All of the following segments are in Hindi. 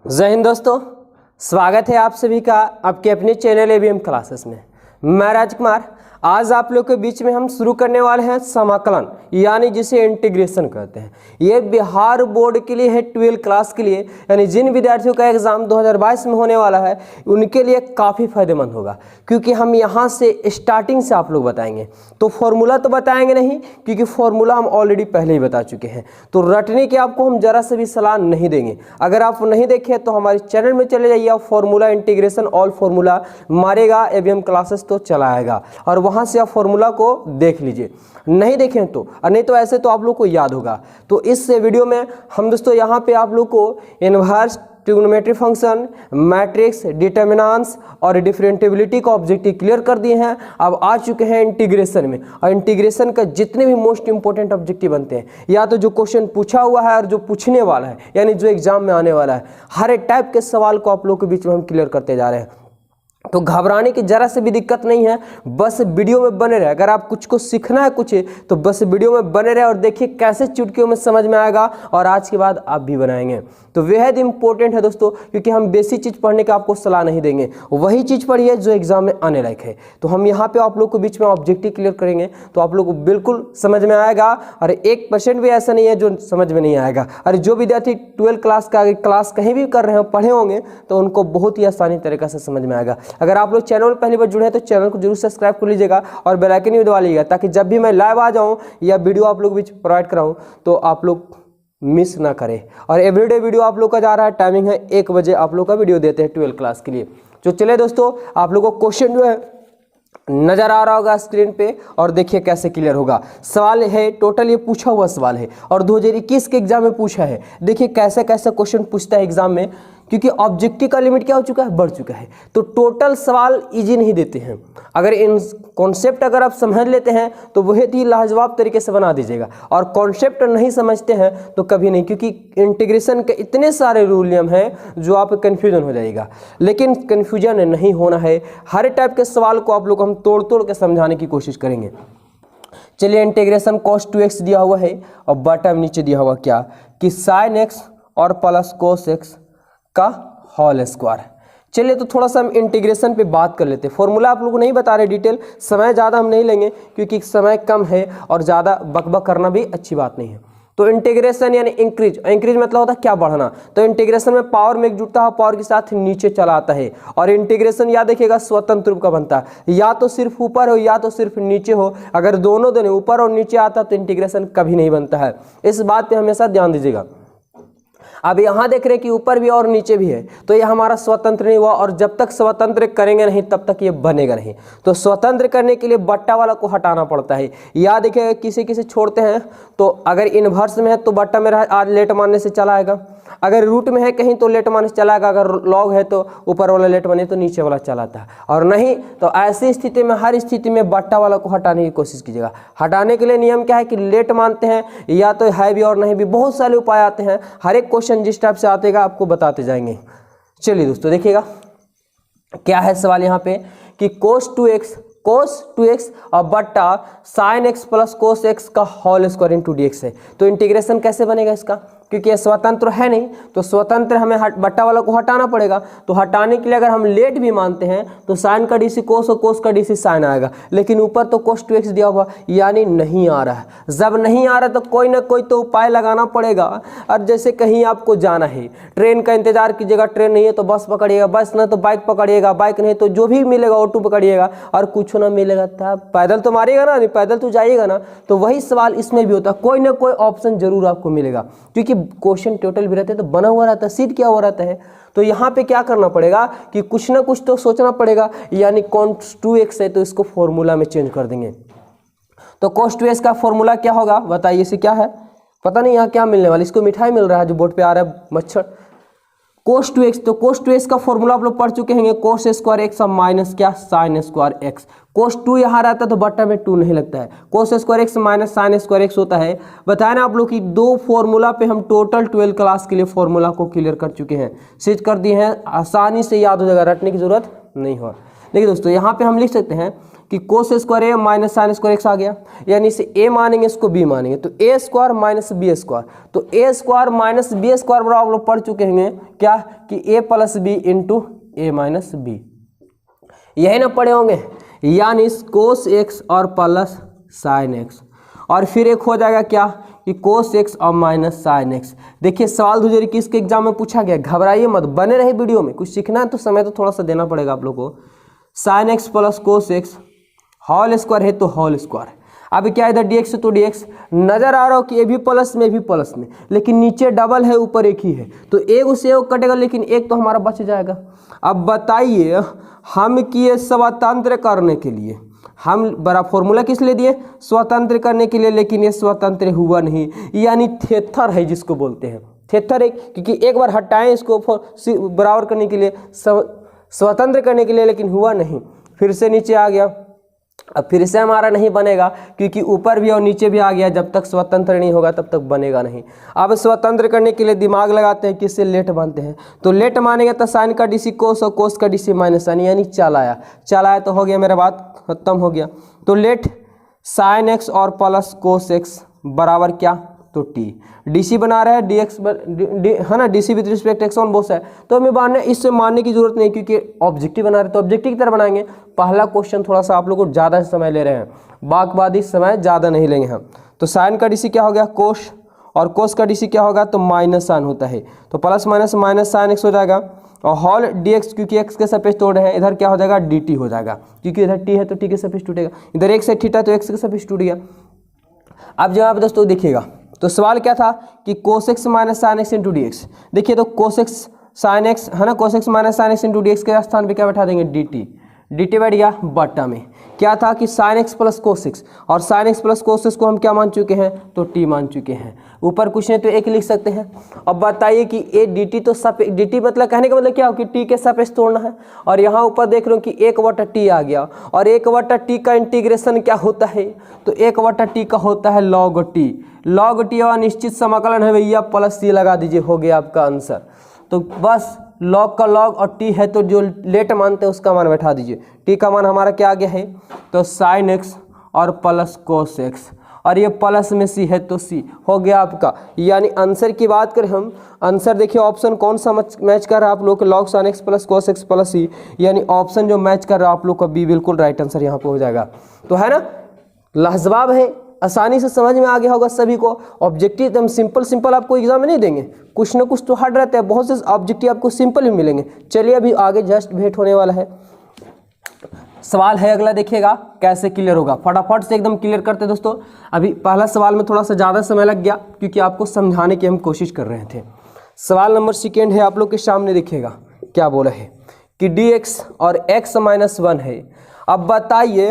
जय हिंद दोस्तों, स्वागत है आप सभी का आपके अपने चैनल एबीएम क्लासेस में। मैं राजकुमार। आज आप लोग के बीच में हम शुरू करने वाले हैं समाकलन, यानी जिसे इंटीग्रेशन कहते हैं। ये बिहार बोर्ड के लिए है, 12 क्लास के लिए, यानी जिन विद्यार्थियों का एग्जाम 2022 में होने वाला है उनके लिए काफ़ी फायदेमंद होगा, क्योंकि हम यहाँ से स्टार्टिंग से आप लोग बताएंगे। तो फॉर्मूला तो बताएंगे नहीं, क्योंकि फॉर्मूला हम ऑलरेडी पहले ही बता चुके हैं। तो रटने की आपको हम जरा से भी सलाह नहीं देंगे। अगर आप नहीं देखें तो हमारे चैनल में चले जाइए, आप फॉर्मूला इंटीग्रेशन ऑल फॉर्मूला मारेगा, एबीएम क्लासेस तो चला आएगा और वहाँ से आप फॉर्मूला को देख लीजिए। नहीं देखें तो, नहीं तो ऐसे तो आप लोग को याद होगा। तो इस वीडियो में हम दोस्तों यहाँ पे आप लोग को inverse, trigonometry function, matrix, determinants और डिफरेंटिबिलिटी का ऑब्जेक्टिव क्लियर कर दिए हैं। अब आ चुके हैं इंटीग्रेशन में, और इंटीग्रेशन का जितने भी मोस्ट इंपॉर्टेंट ऑब्जेक्टिव बनते हैं, या तो जो क्वेश्चन पूछा हुआ है और जो पूछने वाला है, यानी जो एग्जाम में आने वाला है, हर एक टाइप के सवाल को आप लोग के बीच में हम क्लियर करते जा रहे हैं। तो घबराने की जरा से भी दिक्कत नहीं है, बस वीडियो में बने रहे। अगर आप कुछ को सीखना है कुछ, तो बस वीडियो में बने रहे और देखिए कैसे चुटकियों में समझ में आएगा, और आज के बाद आप भी बनाएंगे। तो बेहद इंपॉर्टेंट है दोस्तों, क्योंकि हम बेसिक चीज़ पढ़ने का आपको सलाह नहीं देंगे, वही चीज़ पढ़िए जो एग्जाम में आने लायक है। तो हम यहाँ पे आप लोग को बीच में ऑब्जेक्टिव क्लियर करेंगे, तो आप लोग को बिल्कुल समझ में आएगा, और 1% भी ऐसा नहीं है जो समझ में नहीं आएगा। और जो विद्यार्थी 12 क्लास का क्लास कहीं भी कर रहे हो, पढ़े होंगे, तो उनको बहुत ही आसानी तरीके से समझ में आएगा। अगर आप लोग चैनल में पहली बार जुड़े हैं तो चैनल को जरूर सब्सक्राइब कर लीजिएगा और बेल आइकन भी दबा लीजिएगा, ताकि जब भी मैं लाइव आ जाऊं या वीडियो आप लोग बीच प्रोवाइड कराऊं तो आप लोग मिस ना करें। और एवरीडे वीडियो आप लोग का जा रहा है, टाइमिंग है 1 बजे आप लोग का वीडियो देते हैं 12 क्लास के लिए। तो चले दोस्तों, आप लोगों को क्वेश्चन जो है नजर आ रहा होगा स्क्रीन पे, और देखिए कैसे क्लियर होगा। सवाल है, टोटल ये पूछा हुआ सवाल है और 2021 के एग्जाम में पूछा है। देखिए कैसे कैसे क्वेश्चन पूछता है एग्जाम में, क्योंकि ऑब्जेक्टिव का लिमिट क्या हो चुका है, बढ़ चुका है। तो टोटल सवाल इजी नहीं देते हैं। अगर इन कॉन्सेप्ट अगर आप समझ लेते हैं तो बहुत ही लाजवाब तरीके से बना दीजिएगा, और कॉन्सेप्ट नहीं समझते हैं तो कभी नहीं, क्योंकि इंटीग्रेशन के इतने सारे रूल नियम हैं जो आप कन्फ्यूजन हो जाएगा। लेकिन कन्फ्यूजन नहीं होना है, हर टाइप के सवाल को आप लोग हम तोड़ तोड़ के समझाने की कोशिश करेंगे। चलिए, इंटीग्रेशन cos 2x दिया हुआ है और बटा में नीचे दिया हुआ क्या कि sin x और प्लस cos x का होल स्क्वायर। चलिए, तो थोड़ा सा हम इंटीग्रेशन पे बात कर लेते हैं। फॉर्मूला आप लोगों को नहीं बता रहे डिटेल, समय ज़्यादा हम नहीं लेंगे क्योंकि समय कम है और ज़्यादा बकबक करना भी अच्छी बात नहीं है। तो इंटीग्रेशन यानी इंक्रीज, इंक्रीज मतलब होता है क्या, बढ़ना। तो इंटीग्रेशन में पावर में जुड़ता है, पावर के साथ नीचे चला आता है। और इंटीग्रेशन याद देखिएगा स्वतंत्र रूप का बनता है, या तो सिर्फ ऊपर हो या तो सिर्फ नीचे हो। अगर दोनों ऊपर और नीचे आता तो इंटीग्रेशन कभी नहीं बनता है। इस बात पे हमेशा ध्यान दीजिएगा। अब यहाँ देख रहे हैं कि ऊपर भी और नीचे भी है, तो ये हमारा स्वतंत्र नहीं हुआ, और जब तक स्वतंत्र करेंगे नहीं तब तक ये बनेगा नहीं। तो स्वतंत्र करने के लिए बट्टा वाला को हटाना पड़ता है। या देखिए किसी किसी छोड़ते हैं, तो अगर इन्वर्स में है तो बट्टा में आज लेट मानने से चला आएगा, अगर रूट में है कहीं तो लेट मानने से चला आएगा, अगर लॉग है तो ऊपर वाला लेट माने तो नीचे वाला चलाता है, और नहीं तो ऐसी स्थिति में हर स्थिति में बट्टा वाला को हटाने की कोशिश कीजिएगा। हटाने के लिए नियम क्या है कि लेट मानते हैं, या तो है भी और नहीं भी, बहुत सारे उपाय आते हैं। हर एक क्वेश्चन जिस टाइप से आतेगा आपको बताते जाएंगे। चलिए दोस्तों, देखिएगा क्या है सवाल यहाँ पे कि cos 2x और बट्टा sin x plus cos x का होल स्क्वायर इंटू dx है। तो इंटीग्रेशन कैसे बनेगा इसका, क्योंकि ये स्वतंत्र है नहीं, तो स्वतंत्र हमें बट्टा वाला को हटाना पड़ेगा। तो हटाने के लिए अगर हम लेट भी मानते हैं तो साइन का डीसी कोस और कोस का डीसी साइन आएगा, लेकिन ऊपर तो cos 2x दिया हुआ, यानी नहीं आ रहा है। जब नहीं आ रहा तो कोई ना कोई तो उपाय लगाना पड़ेगा। और जैसे कहीं आपको जाना है, ट्रेन का इंतजार कीजिएगा, ट्रेन नहीं है तो बस पकड़िएगा, बस नहीं तो बाइक पकड़िएगा, बाइक नहीं तो जो भी मिलेगा ऑटो पकड़िएगा, और कुछ ना मिलेगा तब पैदल तो मारिएगा ना, नहीं पैदल तो जाइएगा ना। तो वही सवाल इसमें भी होता है, कोई ना कोई ऑप्शन जरूर आपको मिलेगा, क्योंकि क्वेश्चन टोटल भी रहते हैं तो बना हुआ रहता है, सीट क्या हुआ रहता है। तो यहाँ पे क्या करना पड़ेगा कि कुछ ना कुछ तो सोचना पड़ेगा, यानी cos 2x है तो इसको फॉर्मूला में चेंज कर देंगे। तो cos 2x का फॉर्मूला क्या होगा बताइए, इसे क्या है पता नहीं, यहाँ क्या मिलने वाला, इसको मिठाई मिल रहा है जो बोर्ड पे आ रहा है, मच्छर। cos 2x, तो cos 2x का फॉर्मूला आप लोग पढ़ चुके हैं, cos स्क्वायर x माइनस क्या sin स्क्वायर x। cos 2 यहाँ रहता है तो बट्टा में 2 नहीं लगता है, cos square x minus sin square x होता है। बताया ना आप लोग कि 2 फॉर्मूला पे हम टोटल 12 क्लास के लिए फॉर्मूला को क्लियर कर चुके हैं, सीध कर दिए हैं, आसानी से याद हो जाएगा, रटने की जरूरत नहीं हो। देखिए दोस्तों, यहाँ पे हम लिख सकते हैं कि कोस स्क्वायर ए माइनस साइन स्क्वायर एक्स आ गया, यानी इसे ए मानेंगे इसको बी मानेंगे, तो ए स्क्वायर माइनस बी स्क्वायर, तो ए स्क्वायर माइनस बी स्क्वायर बराबर आप लोग पढ़ चुके हैं क्या कि ए प्लस बी इंटू ए माइनस बी, यही ना पढ़े होंगे, यानी कोस एक्स और प्लस साइन एक्स, और फिर एक हो जाएगा क्या कि कोस एक्स और माइनस साइन एक्स। देखिए सवाल 2021 के एग्जाम में पूछा गया, घबराइए मत, बने रहे वीडियो में, कुछ सीखना है तो समय तो थोड़ा सा देना पड़ेगा आप लोगों को। Sine x plus cos x whole square है तो होल स्क्वायर, अब क्या इधर डी एक्स तो डी एक्स, नजर आ रहा हो कि ये भी प्लस में भी प्लस में, लेकिन नीचे डबल है ऊपर एक ही है, तो एक उससे एक कटेगा लेकिन एक तो हमारा बच जाएगा। अब बताइए हम किए स्वतंत्र करने के लिए, हम बड़ा फॉर्मूला किस लिए दिए, स्वतंत्र करने के लिए, लेकिन ये स्वतंत्र हुआ नहीं, यानी थेथर है जिसको बोलते हैं, थेथर है, क्योंकि एक बार हटाएं इसको बराबर करने के लिए, स्वतंत्र करने के लिए, लेकिन हुआ नहीं, फिर से नीचे आ गया, अब फिर से हमारा नहीं बनेगा क्योंकि ऊपर भी और नीचे भी आ गया, जब तक स्वतंत्र नहीं होगा तब तक बनेगा नहीं। अब स्वतंत्र करने के लिए दिमाग लगाते हैं, किससे लेट मानते हैं, तो लेट मानेंगे तो साइन का डीसी कोस और कोस का डीसी माइनस साइन, यानी चलाया तो हो गया, मेरा बात खत्म हो गया। तो लेट साइन एक्स और प्लस कोस एक्स बराबर क्या, तो टी, डीसी बना रहा है डीएक्स है ना, DC with respect x on both side, तो हमें मानने इससे मानने की जरूरत नहीं क्योंकि ऑब्जेक्टिव बना रहे हैं, तो ऑब्जेक्टिव की तरह बनाएंगे। पहला क्वेश्चन थोड़ा सा आप लोग को ज़्यादा समय ले रहे हैं, बाकी समय ज़्यादा नहीं लेंगे हम। तो साइन का डीसी क्या हो गया कोस, और कोस का डीसी क्या होगा तो माइनस साइन होता है, तो plus minus minus sine x हो जाएगा, और हॉल डी एक्स क्योंकि एक्स के सपेस तोड़ रहे हैं, इधर क्या हो जाएगा डी टी हो जाएगा, क्योंकि इधर टी है तो टी के सपेस टूटेगा, इधर एक्स है थीटा तो एक्स के सपेस टूट गया। अब जवाब दोस्तों देखिएगा, तो सवाल क्या था कि cos x minus sine x into D x, देखिए तो कोस एक्स साइन एक्स है ना, cos x minus sine x into D x के स्थान पे क्या बैठा देंगे डी टी, डी टी बैठ गया बट्टा में, क्या था कि sine x plus cos X, और sine x plus cos X को हम क्या मान चुके हैं तो टी मान चुके हैं, ऊपर कुछ नहीं तो एक लिख सकते हैं। अब बताइए कि ए डी टी, तो सब डी टी मतलब कहने का मतलब क्या हो कि टी के सपेस तोड़ना है, और यहाँ ऊपर देख रहे हो कि 1/t आ गया, और 1/t का इंटीग्रेशन क्या होता है, तो 1/t का होता है log t, log t और निश्चित समाकलन है भैया प्लस सी लगा दीजिए, हो गया आपका आंसर। तो बस लॉग का लॉग और टी है तो जो लेट मानते हैं उसका मान बैठा दीजिए, टी का मान हमारा क्या आ गया है तो साइन एक्स और प्लस कोस एक्स, और ये प्लस में सी है तो सी हो गया आपका। यानी आंसर की बात करें हम, आंसर देखिए ऑप्शन कौन सा मैच कर रहा है आप लोग, log sine x plus cos X plus C, यानी ऑप्शन जो मैच कर रहा है आप लोग का बी बिल्कुल राइट आंसर यहाँ पे हो जाएगा। तो है ना, लाजवाब है, आसानी से समझ में आ गया होगा सभी को। ऑब्जेक्टिव एकदम सिंपल आपको एग्जाम में नहीं देंगे, कुछ ना कुछ तो हार्ड रहता है, बहुत से ऑब्जेक्टिव आपको सिंपल भी मिलेंगे। चलिए अभी आगे जस्ट भेंट होने वाला है, सवाल है अगला, देखिएगा कैसे क्लियर होगा, फटाफट से एकदम क्लियर करते दोस्तों। अभी पहला सवाल में थोड़ा सा ज़्यादा समय लग गया क्योंकि आपको समझाने की हम कोशिश कर रहे थे। सवाल नंबर सेकेंड है आप लोग के सामने, देखिएगा क्या बोला है कि डी एक्स और एक्स माइनस 1 है। अब बताइए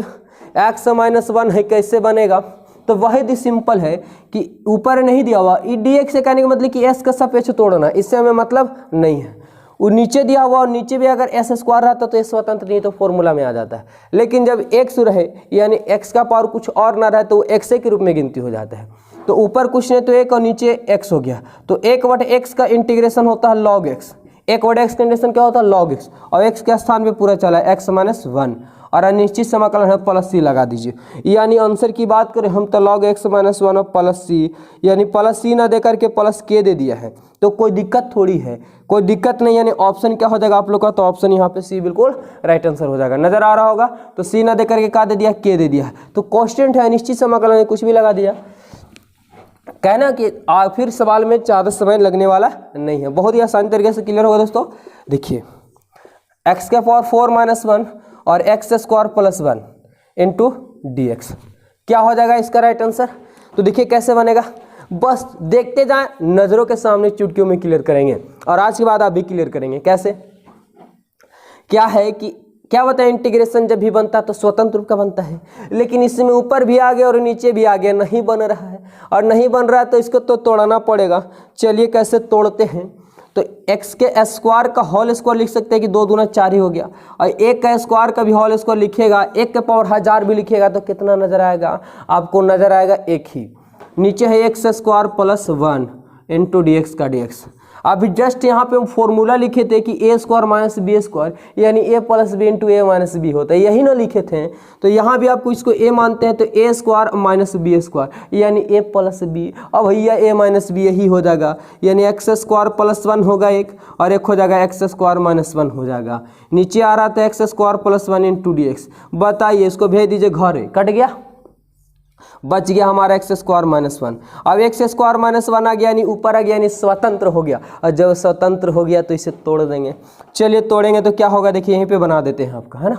एक्स माइनस 1 है कैसे बनेगा, तो वही सिंपल है कि ऊपर नहीं दिया हुआ, ई डी एक्स से कहने का मतलब कि एस का सपेक्ष तोड़ना, इससे हमें मतलब नहीं है। वो नीचे दिया हुआ और नीचे भी अगर एस स्क्वायर रहता तो ये स्वतंत्र नहीं तो फॉर्मूला में आ जाता है, लेकिन जब एक्स रहे यानी एक्स का पावर कुछ और ना रहे तो वो एक्स के रूप में गिनती हो जाता है। तो ऊपर कुछ नहीं तो एक और नीचे एक्स हो गया, तो 1/x का इंटीग्रेशन होता है log x, 1/x का इंटीग्रेशन क्या होता है log x, और x के स्थान पे पूरा चला है x माइनस 1, और अनिश्चित समाकलन है प्लस सी लगा दीजिए। यानी आंसर की बात करें हम तो log x माइनस 1 और प्लस सी, यानी प्लस सी ना दे करके प्लस के दे दिया है, तो कोई दिक्कत थोड़ी है, कोई दिक्कत नहीं। यानी ऑप्शन क्या हो जाएगा आप लोग का, तो ऑप्शन यहाँ पे सी बिल्कुल राइट आंसर हो जाएगा। नजर आ रहा होगा, तो सी ना दे करके क्या दे दिया, के दे दिया, तो कॉन्स्टेंट है अनिश्चित समाकलन है, कुछ भी लगा दिया। कहना कि फिर सवाल में ज़्यादा समय लगने वाला नहीं है, बहुत ही आसान तरीके से क्लियर होगा दोस्तों। देखिए एक्स के पावर 4 माइनस 1 और x square plus 1 into D x, क्या हो जाएगा इसका राइट आंसर। तो देखिए कैसे बनेगा, बस देखते जाएं, नज़रों के सामने चुटकियों में क्लियर करेंगे, और आज के बाद आप भी क्लियर करेंगे। कैसे, क्या है कि क्या बताएं, इंटीग्रेशन जब भी बनता है तो स्वतंत्र रूप का बनता है, लेकिन इसमें ऊपर भी आ गया और नीचे भी आ गया, नहीं बन रहा है, और नहीं बन रहा है तो इसको तो तोड़ना पड़ेगा। चलिए कैसे तोड़ते हैं, तो x के स्क्वायर का होल स्क्वायर लिख सकते हैं कि 2 दूना 4 ही हो गया, और 1 का स्क्वायर का भी होल स्क्वायर लिखिएगा, 1 के पावर 1000 भी लिखिएगा तो कितना नजर आएगा आपको, नजर आएगा एक ही। नीचे है x square plus 1 into D x का डी एक्स। अभी जस्ट यहाँ पे हम फॉर्मूला लिखे थे कि ए स्क्वायर माइनस बी स्क्वायर यानी ए प्लस बी इंटू ए माइनस बी होता है, यही ना लिखे थे। तो यहाँ भी आपको इसको ए मानते हैं तो ए स्क्वायर माइनस बी स्क्वायर यानी ए प्लस बी। अब भैया ए माइनस बी यही हो जाएगा यानी एक्स स्क्वायर प्लस 1 होगा एक, और एक हो जाएगा एक्स स्क्वायर माइनस 1 हो जाएगा। नीचे आ रहा था x square plus 1 into D x. बताइए इसको भेज दीजिए घर, कट गया, बच गया हमारा एक्स स्क्वायर माइनस 1। अब एक्स स्क्वायर माइनस 1 आ गया यानी ऊपर आ गया यानी स्वतंत्र हो गया, और जब स्वतंत्र हो गया तो इसे तोड़ देंगे। चलिए तोड़ेंगे तो क्या होगा, देखिए यहीं पे बना देते हैं आपका, है ना।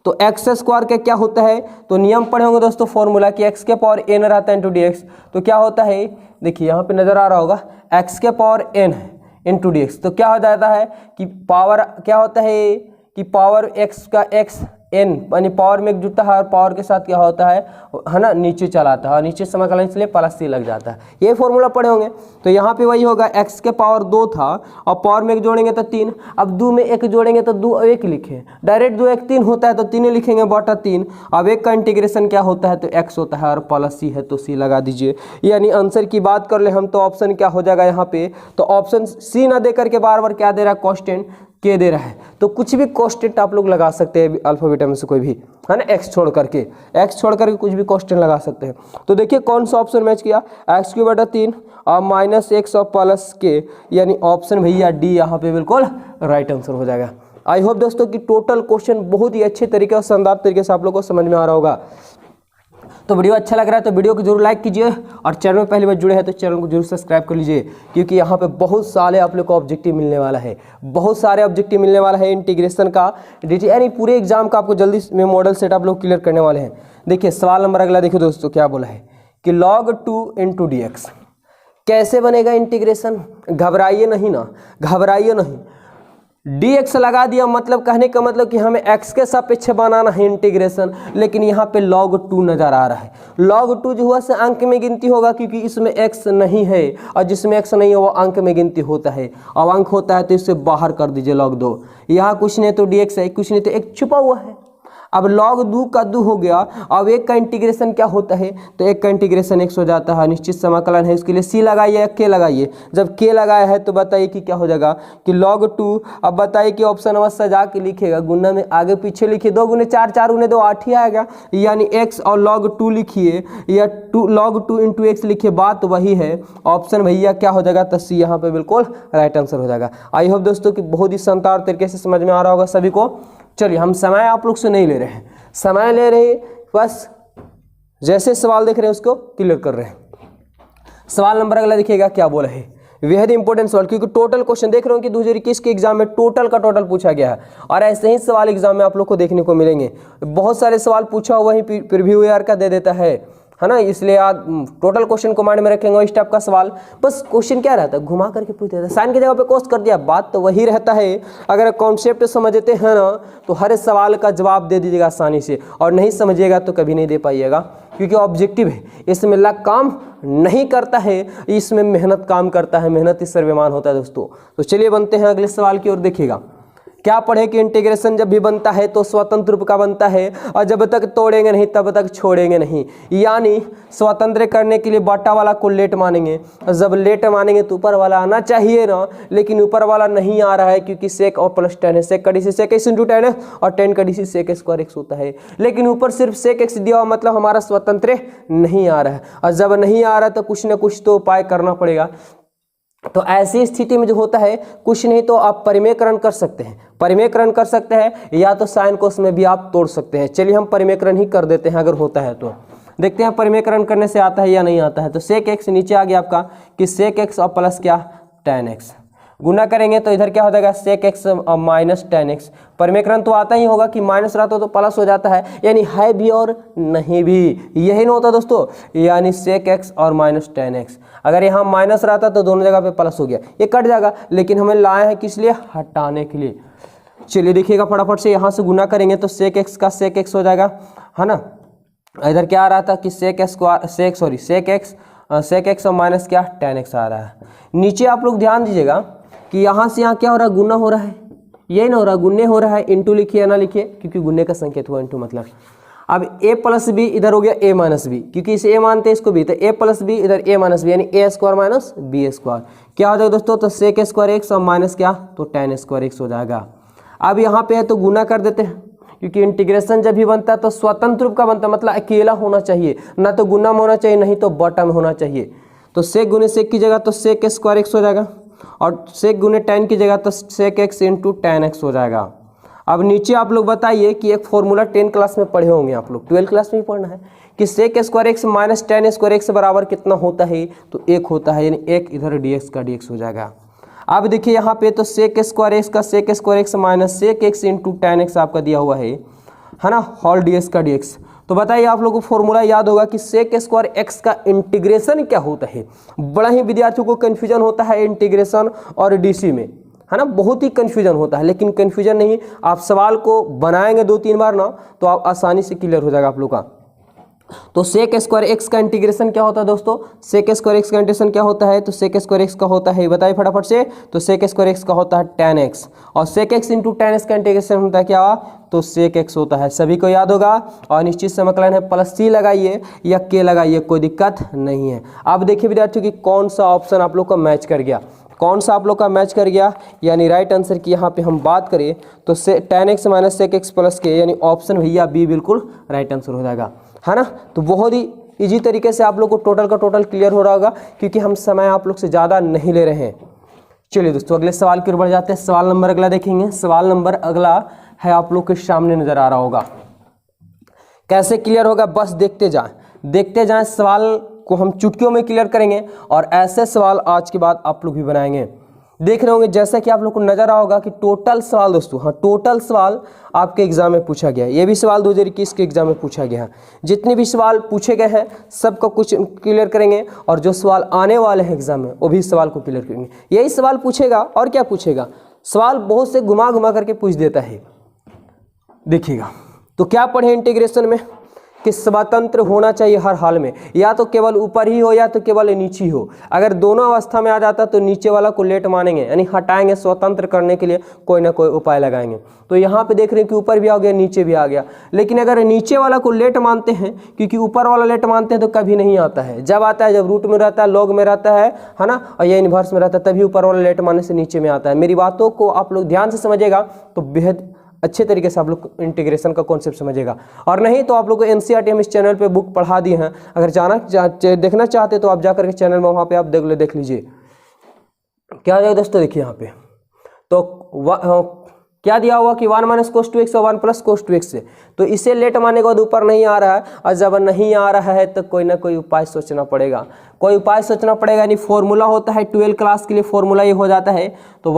तो एक्स स्क्वायर का क्या होता है, तो नियम पढ़े होंगे दोस्तों फॉर्मूला कि एक्स के पावर एन रहता है इंटू डी एक्स। तो क्या होता है, देखिए यहाँ पे नजर आ रहा होगा एक्स के पावर एन है इंटू डी एक्स। तो क्या हो जाता है कि पावर क्या होता है कि पावर एक्स का एक्स एन यानी पावर में एक जुड़ता है और पावर के साथ क्या होता है ना, नीचे चलाता है, और नीचे समाकलन इसलिए प्लस सी लग जाता है। ये फॉर्मूला पढ़े होंगे। तो यहाँ पे वही होगा, एक्स के पावर 2 था और पावर में एक जोड़ेंगे तो 3। अब 2 में एक जोड़ेंगे तो 2 1 लिखे, डायरेक्ट 2 1 3 होता है तो 3 लिखेंगे बटा 3। अब एक का इंटीग्रेशन क्या होता है तो एक्स होता है और प्लस सी है तो सी लगा दीजिए। यानी आंसर की बात कर ले हम तो ऑप्शन क्या हो जाएगा यहाँ पे, तो ऑप्शन सी ना दे करके बार बार क्या दे रहा है, कांस्टेंट के दे रहा है। तो कुछ भी कांस्टेंट आप लोग लगा सकते हैं अल्फाबेट में से कोई भी, है ना, एक्स छोड़ करके कुछ भी कांस्टेंट लगा सकते हैं। तो देखिए कौन सा ऑप्शन मैच किया, एक्स क्यूब बटा 3 और माइनस एक्स और प्लस के, यानी ऑप्शन भैया डी यहाँ पे बिल्कुल राइट आंसर हो जाएगा। आई होप दोस्तों कि टोटल क्वेश्चन बहुत ही अच्छे तरीके और शानदार तरीके से आप लोग को समझ में आ रहा होगा। तो वीडियो अच्छा लग रहा है तो वीडियो को जरूर लाइक कीजिए, और चैनल में पहली बार जुड़े हैं तो चैनल को जरूर सब्सक्राइब कर लीजिए, क्योंकि यहाँ पे बहुत सारे आप लोग को ऑब्जेक्टिव मिलने वाला है, बहुत सारे ऑब्जेक्टिव मिलने वाला है इंटीग्रेशन का डिटेल, यानी पूरे एग्जाम का आपको जल्दी में मॉडल सेट आप लोग क्लियर करने वाले हैं। देखिए सवाल नंबर अगला देखिए दोस्तों क्या बोला है कि log 2 इंटू डी एक्स कैसे बनेगा इंटीग्रेशन। घबराइए नहीं ना, घबराइए नहीं, dx लगा दिया, मतलब कहने का मतलब कि हमें x के सापेक्ष बनाना है इंटीग्रेशन, लेकिन यहाँ पे log 2 नजर आ रहा है। log 2 जो हुआ से अंक में गिनती होगा, क्योंकि इसमें x नहीं है, और जिसमें x नहीं है वो अंक में गिनती होता है। अब अंक होता है तो इसे बाहर कर दीजिए log 2। यहाँ कुछ नहीं तो dx है, कुछ नहीं तो एक छुपा हुआ है। अब log 2 का 2 हो गया। अब एक का इंटीग्रेशन क्या होता है, तो एक का इंटीग्रेशन x हो जाता है, निश्चित समाकलन है, उसके लिए c लगाइए या k लगाइए। जब k लगाया है तो बताइए कि क्या हो जाएगा कि log 2। अब बताइए कि ऑप्शन नंबर सजा के लिखिएगा, गुना में आगे पीछे लिखिए, 2 गुने 4 4 गुने 2 8 ही आएगा, यानी x और log 2 लिखिए या log 2 इंटू एक्स लिखिए, बात वही है। ऑप्शन भैया क्या हो जाएगा, तो c यहाँ पे बिल्कुल राइट आंसर हो जाएगा। आई होप दोस्तों कि बहुत ही शानदार तरीके से समझ में आ रहा होगा सभी को। चलिए हम समय आप लोग से नहीं ले रहे हैं, समय ले रहे बस जैसे सवाल देख रहे हैं उसको क्लियर कर रहे हैं। सवाल नंबर अगला देखिएगा क्या बोला है, बेहद इंपॉर्टेंट सवाल, क्योंकि टोटल क्वेश्चन देख रहे हो कि 2021 के एग्जाम में टोटल का टोटल पूछा गया है, और ऐसे ही सवाल एग्जाम में आप लोग को देखने को मिलेंगे। बहुत सारे सवाल पूछा हुआ ही प्रीव्यू ईयर का दे देता है ना, इसलिए आप टोटल क्वेश्चन को माइंड में रखेंगे। इस टाइप का सवाल बस क्वेश्चन क्या रहता है, घुमा करके पूछ देता है, साइन की जगह पे कोस कर दिया, बात तो वही रहता है। अगर कॉन्सेप्ट समझते हैं ना तो हर सवाल का जवाब दे दीजिएगा आसानी से, और नहीं समझिएगा तो कभी नहीं दे पाइएगा, क्योंकि ऑब्जेक्टिव है, इसमें लक काम नहीं करता है, इसमें मेहनत काम करता है, मेहनत ही सर्वमान होता है दोस्तों। तो चलिए बनते हैं अगले सवाल की ओर। देखिएगा क्या पढ़े कि इंटीग्रेशन जब भी बनता है तो स्वतंत्र रूप का बनता है, और जब तक तोड़ेंगे नहीं तब तक छोड़ेंगे नहीं। यानी स्वतंत्र करने के लिए बटा वाला को लेट मानेंगे, और जब लेट मानेंगे तो ऊपर वाला आना चाहिए ना, लेकिन ऊपर वाला नहीं आ रहा है, क्योंकि सेक और प्लस 10 है, सेक का डीसी सेक एक्स इंटू 10 है, और 10 का डीसी सेक स्क्वायर एक्स होता है, लेकिन ऊपर सिर्फ सेक एक्स दिया हुआ, मतलब हमारा स्वतंत्र नहीं आ रहा है। और जब नहीं आ रहा तो कुछ ना कुछ तो उपाय करना पड़ेगा। तो ऐसी स्थिति में जो होता है, कुछ नहीं तो आप परिमेयकरण कर सकते हैं, परिमेयकरण कर सकते हैं, या तो साइन कोस में भी आप तोड़ सकते हैं। चलिए हम परिमेयकरण ही कर देते हैं, अगर होता है तो देखते हैं परिमेयकरण करने से आता है या नहीं आता है। तो सेक एक्स नीचे आ गया आपका कि सेक एक्स और प्लस क्या tan x, गुना करेंगे तो इधर क्या हो जाएगा सेक एक्स और माइनस tan x। परिमेयकरण तो आता ही होगा कि माइनस रहता तो प्लस हो जाता है, यानी है भी और नहीं भी, यही ना होता दोस्तों, यानी सेक एक्स और माइनस tan x। अगर यहाँ माइनस रहता तो दोनों जगह पे प्लस हो गया, ये कट जाएगा, लेकिन हमें लाए हैं किस लिए, हटाने के लिए। चलिए देखिएगा फटाफट से, यहाँ से गुना करेंगे तो सेक एक्स का सेक एक्स हो जाएगा, है ना। इधर क्या आ रहा था कि सेक एक्स और माइनस क्या tan x आ रहा है। नीचे आप लोग ध्यान दीजिएगा कि यहाँ से यहाँ क्या हो रहा है, गुना हो रहा है, यही ना हो रहा है, गुन्ने हो रहा है, इंटू लिखिए ना लिखिए, क्योंकि गुन्ने का संकेत हुआ इंटू मतलब। अब a प्लस बी इधर हो गया a माइनस बी, क्योंकि इसे a मानते हैं इसको b, तो a प्लस बी इधर a माइनस बी, यानी a square minus b square क्या हो जाएगा दोस्तों, तो सेक स्क्वायर एक्स और माइनस क्या, तो tan स्क्वायर एक्स हो जाएगा। अब यहाँ पे है तो गुना कर देते हैं, क्योंकि इंटीग्रेशन जब भी बनता है तो स्वतंत्र रूप का बनता है, मतलब अकेला होना चाहिए, ना तो गुना में होना चाहिए नहीं तो बटा में होना चाहिए। तो सेक गुने सेक की जगह तो सेक स्क्वायर एक्स हो जाएगा, और सेक गुने tan की जगह तो sec x into tan x हो जाएगा। अब नीचे आप लोग बताइए कि एक फॉर्मूला 10 क्लास में पढ़े होंगे आप लोग, 12 क्लास में ही पढ़ना है कि sec square x minus tan square x बराबर कितना होता है, तो 1 होता है, यानी 1 इधर dx का dx हो जाएगा। अब देखिए यहाँ पे तो सेक स्क्वायर एक्स का sec square x minus sec x into tan x आपका दिया हुआ है ना, होल dx का dx। तो बताइए आप लोगों को फॉर्मूला याद होगा कि सेक स्क्वायर एक्स का इंटीग्रेशन क्या होता है। बड़ा ही विद्यार्थियों को कन्फ्यूजन होता है इंटीग्रेशन और डीसी में, है ना, बहुत ही कन्फ्यूजन होता है, लेकिन कन्फ्यूजन नहीं, आप सवाल को बनाएंगे 2-3 बार ना तो आप आसानी से क्लियर हो जाएगा आप लोग का। तो सेक स्क्वायर एक्स का इंटीग्रेशन क्या होता है दोस्तों, सेक स्क्वायर एक्स का इंटीग्रेशन क्या होता है, तो सेक स्क्वायर एक्स का होता है, बताइए फटाफट से, तो सेक स्क्वायर एक्स का होता है tan एक्स, और sec x into tan x का इंटीग्रेशन होता है क्या, तो सेक एक्स होता है, सभी को याद होगा। और निश्चित समाकलन है, प्लस सी लगाइए या के लगाइए, कोई दिक्कत नहीं है। अब देखिए विद्यार्थियों की कौन सा ऑप्शन आप लोग का मैच कर गया, कौन सा आप लोग का मैच कर गया, यानी राइट आंसर की यहाँ पे हम बात करें तो से tan x minus sec x plus K, यानी ऑप्शन भैया बी बिल्कुल राइट आंसर हो जाएगा, है ना। तो बहुत ही इजी तरीके से आप लोग को टोटल का टोटल क्लियर हो रहा होगा, क्योंकि हम समय आप लोग से ज़्यादा नहीं ले रहे हैं। चलिए दोस्तों अगले सवाल की ओर बढ़ जाते हैं। सवाल नंबर अगला देखेंगे, सवाल नंबर अगला है आप लोग के सामने नजर आ रहा होगा। कैसे क्लियर होगा, बस देखते जाएं, सवाल को हम चुटकियों में क्लियर करेंगे, और ऐसे सवाल आज के बाद आप लोग भी बनाएंगे। देख रहे होंगे जैसा कि आप लोग को नजर आ होगा कि टोटल सवाल दोस्तों, हाँ टोटल सवाल आपके एग्जाम में पूछा गया है। ये भी सवाल 2021 के एग्जाम में पूछा गया है। जितने भी सवाल पूछे गए हैं सबका कुछ क्लियर करेंगे, और जो सवाल आने वाले हैं एग्जाम में वो भी सवाल को क्लियर करेंगे। यही सवाल पूछेगा और क्या पूछेगा, सवाल बहुत से घुमा घुमा करके पूछ देता है, देखिएगा। तो क्या पढ़े इंटीग्रेशन में कि स्वतंत्र होना चाहिए हर हाल में, या तो केवल ऊपर ही हो या तो केवल नीचे ही हो। अगर दोनों अवस्था में आ जाता तो नीचे वाला को लेट मानेंगे, यानी हटाएंगे, स्वतंत्र करने के लिए कोई ना कोई उपाय लगाएंगे। तो यहाँ पे देख रहे हैं कि ऊपर भी आ गया नीचे भी आ गया, लेकिन अगर नीचे वाला को लेट मानते हैं, क्योंकि ऊपर वाला लेट मानते हैं तो कभी नहीं आता है, जब आता है जब रूट में रहता है, लॉग में रहता है ना, और ये इन्वर्स में रहता है, तभी ऊपर वाला लेट मानने से नीचे में आता है। मेरी बातों को आप लोग ध्यान से समझिएगा तो बेहद अच्छे तरीके से आप लोग इंटीग्रेशन का कॉन्सेप्ट समझेगा, और नहीं तो आप लोग को एनसीईआरटी हम इस चैनल पे बुक पढ़ा दिए हैं। अगर देखना चाहते तो आप जाकर के चैनल में वहाँ पे आप देख लीजिए क्या हो जाएगा दोस्तों। देखिए यहाँ पे तो क्या दिया हुआ कि 1 माइनस कोस 2x और 1 प्लस कोस 2x से, तो इसे लेट मानने के बाद ऊपर नहीं आ रहा है, और जब नहीं आ रहा है तो कोई ना कोई उपाय सोचना पड़ेगा, यानी फॉर्मूला होता है 12 क्लास के लिए, फॉर्मूला ये हो जाता है। तो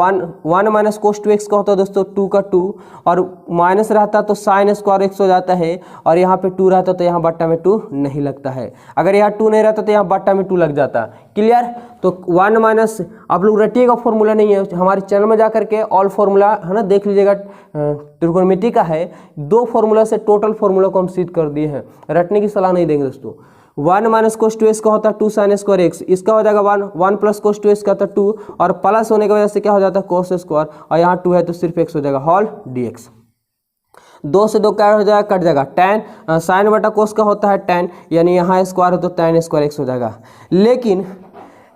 1 माइनस कोस 2x का होता है दोस्तों 2 का 2, और माइनस रहता तो साइन स्क्वायर x हो जाता है, और यहाँ पे 2 रहता तो यहाँ बट्टा में 2 नहीं लगता है, अगर यहाँ 2 नहीं रहता तो यहाँ बट्टा में 2 लग जाता। क्लियर। तो 1 माइनस आप लोग रटिएगा, फॉर्मूला नहीं है, हमारे चैनल में जाकर के ऑल फॉर्मूला है ना देख लीजिएगा, त्रिकोणमिति का है, 2 फॉर्मूला से टोटल फॉर्मूला को हम सिद्ध कर दिए हैं, रटने की सलाह नहीं देंगे दोस्तों। 1 माइनस कोस 2x का होता है 2 साइन स्क्वायर x, इसका हो जाएगा 1 प्लस कोस 2x का होता है 2, और प्लस होने की वजह से क्या हो जाता है कोस स्क्वायर, और यहाँ 2 है तो सिर्फ x हो जाएगा, होल dx। 2 से 2 क्या हो जाएगा, कट जाएगा, tan साइन बटा कोस का होता है tan, यानी यहाँ स्क्वायर हो तो tan स्क्वायर x हो जाएगा। लेकिन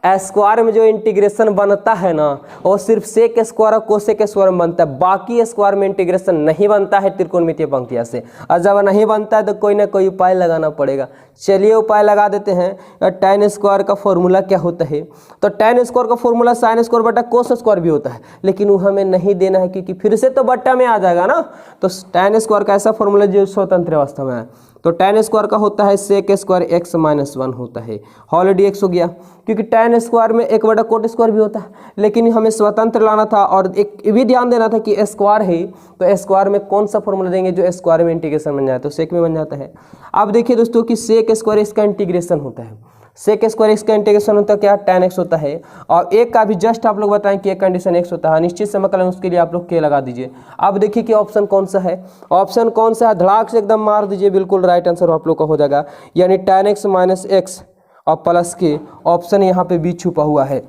स्क्वायर में जो इंटीग्रेशन बनता है ना वो सिर्फ सेक स्क्वायर और कोसेक स्क्वायर में बनता है, बाकी स्क्वायर में इंटीग्रेशन नहीं बनता है त्रिकोणमितीय पंक्तियाँ से, और जब नहीं बनता है तो कोई ना कोई उपाय लगाना पड़ेगा। चलिए उपाय लगा देते हैं। tan स्क्वायर का फॉर्मूला क्या होता है, तो tan स्क्वायर का फॉर्मूला साइन स्क्वायर बटा कोस स्क्वायर भी होता है, लेकिन वो हमें नहीं देना है क्योंकि फिर से तो बट्टा में आ जाएगा ना। तो tan स्क्वायर का ऐसा फॉर्मूला जो स्वतंत्र अवस्था में है, तो tan स्क्वायर का होता है सेक स्क्वायर x माइनस 1 होता है, होल dx हो गया, क्योंकि tan स्क्वायर में 1 बटा कोट स्क्वायर भी होता है, लेकिन हमें स्वतंत्र लाना था, और एक भी ध्यान देना था कि स्क्वायर है तो स्क्वायर में कौन सा फॉर्मूला देंगे जो स्क्वायर में इंटीग्रेशन बन जाए, तो सेक में बन जाता है। अब देखिए दोस्तों कि सेक स्क्वायर इसका इंटीग्रेशन होता है, सेक स्क्वायर एक्स का इंटीग्रेशन होता है क्या, tan x होता है, और एक का भी जस्ट आप लोग बताएं कि एक कंडीशन x होता है, निश्चित समाकलन उसके लिए आप लोग के लगा दीजिए। अब देखिए कि ऑप्शन कौन सा है, ऑप्शन कौन सा है, धड़ाक से एकदम मार दीजिए, बिल्कुल राइट आंसर आप लोग का हो जाएगा, यानी tan x माइनस एक्स और प्लस के, ऑप्शन यहाँ पे बी छुपा हुआ है।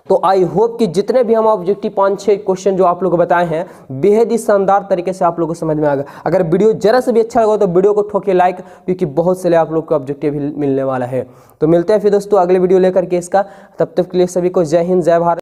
तो आई होप कि जितने भी हम ऑब्जेक्टिव 5-6 क्वेश्चन जो आप लोगों को बताए हैं बेहद ही शानदार तरीके से आप लोगों को समझ में आ गया। अगर वीडियो जरा से भी अच्छा लगा तो वीडियो को ठोके लाइक, क्योंकि बहुत से आप लोग को ऑब्जेक्टिव भी मिलने वाला है। तो मिलते हैं फिर दोस्तों अगले वीडियो लेकर के इसका, तब तक के लिए सभी को जय हिंद जय भारत।